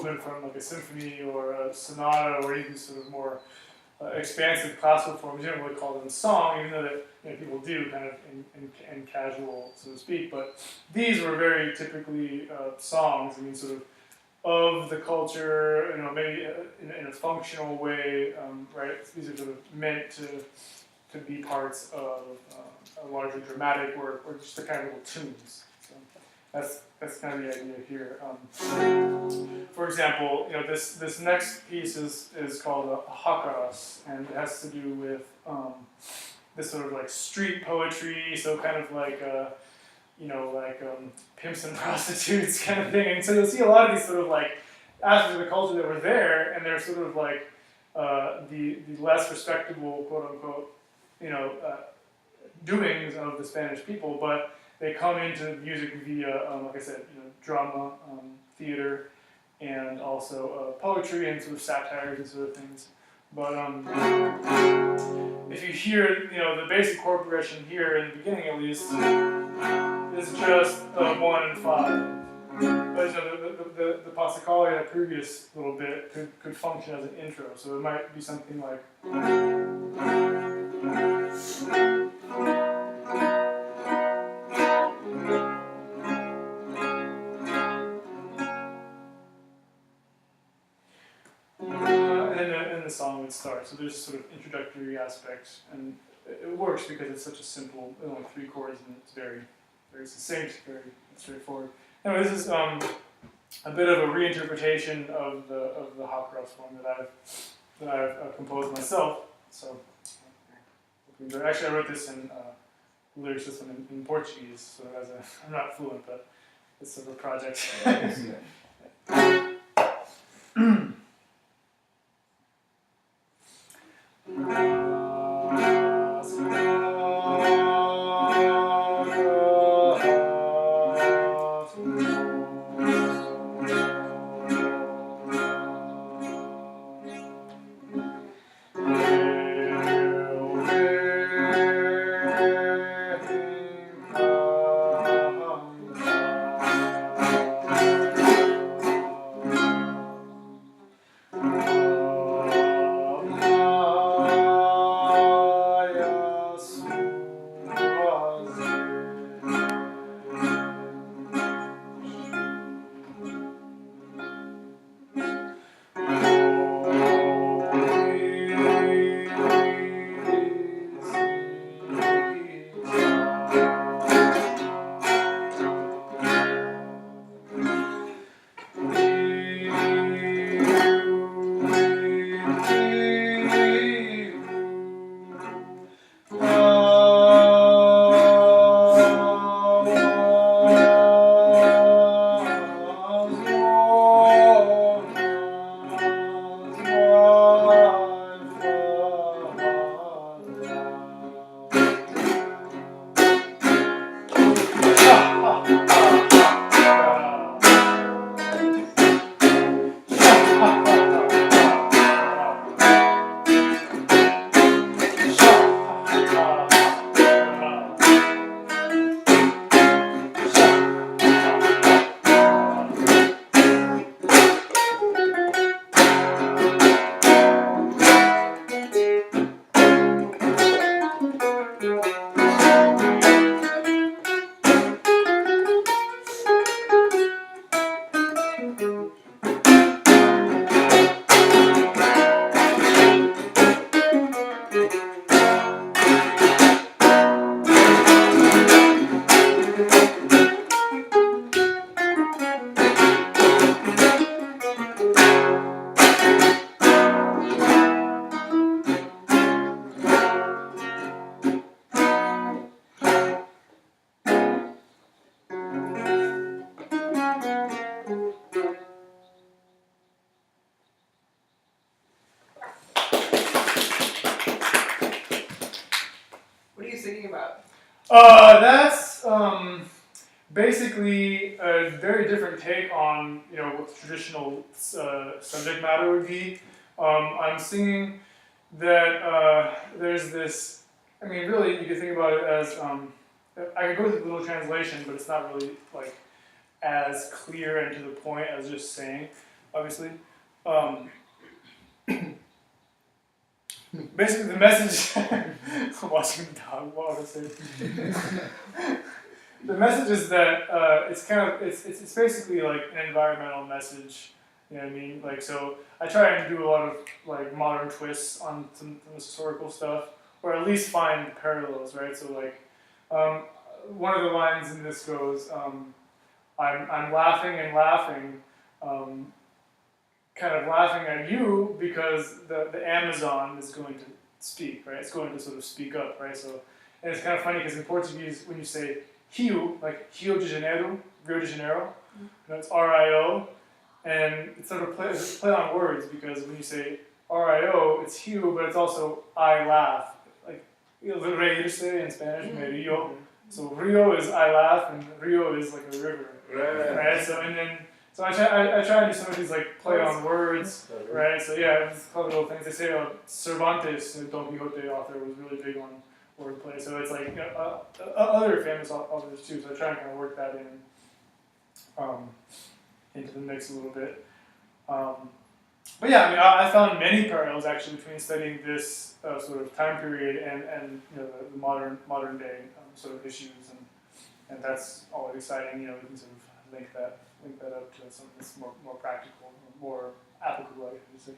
movement from like a symphony or a sonata or even sort of more expansive classical forms. You don't really call them song, even though that people do kind of in casual, so to speak. But these were very typically songs. I mean, sort of the culture, maybe in a functional way, right? These are sort of meant to be parts of a larger dramatic work, or just the kind of little tunes. So that's kind of the idea here. For example, this next piece is called Xácaras, and it has to do with this sort of like street poetry, so kind of like pimps and prostitutes kind of thing. And so you'll see a lot of these sort of like aspects of the culture that were there, and they're sort of like the less respectable, quote unquote, doings of the Spanish people, but they come into music via, like I said, drama, theater, and also poetry and sort of satires and sort of things. But if you hear, the basic chord progression here in the beginning, at least, is just 1 and 5. But the passacaglia, the previous little bit, could function as an intro. So it might be something like. And the song would start. So there's a sort of introductory aspect, and it works because it's such a simple, only 3 chords, and it's very, very succinct, very straightforward. Anyway, this is a bit of a reinterpretation of the Xácaras one that I've composed myself. So actually, I wrote this in lyrics this one in Portuguese. So I'm not fluent, but it's sort of a project. That's basically a very different take on what the traditional subject matter would be. I'm singing that there's this. I mean, really, you could think about it as I could go through the little translation, but it's not really like as clear and to the point as just saying. obviously. Basically, the message. I'm watching the dog walk. The message is that it's basically like an environmental message. You know what I mean? Like, so I try and do a lot of like modern twists on some historical stuff, or at least find parallels, right? So like, one of the lines in this goes, I'm laughing and laughing, kind of laughing at you because the Amazon is going to speak, right? It's going to sort of speak up, right? So, and it's kind of funny because in Portuguese, when you say Rio, like Rio de Janeiro, Rio de Janeiro, you know, it's R-I-O, and it's sort of it's a play on words because when you say R-I-O, it's Rio, but it's also I laugh. Like, you know, reírse in Spanish, me río. So Rio is I laugh, and Rio is like a river, right? So and then so I try and do some of these like play on words, right? So yeah, it's clever little things. They say Cervantes, the Don Quixote author, was really big on wordplay. So it's like, you know, other famous authors too. So I try and kind of work that into the mix a little bit. But yeah, I mean, I found many parallels actually between studying this sort of time period and you know the modern day sort of issues, and that's always exciting. You know, we can sort of link that up to something that's more practical, more applicable, I should say.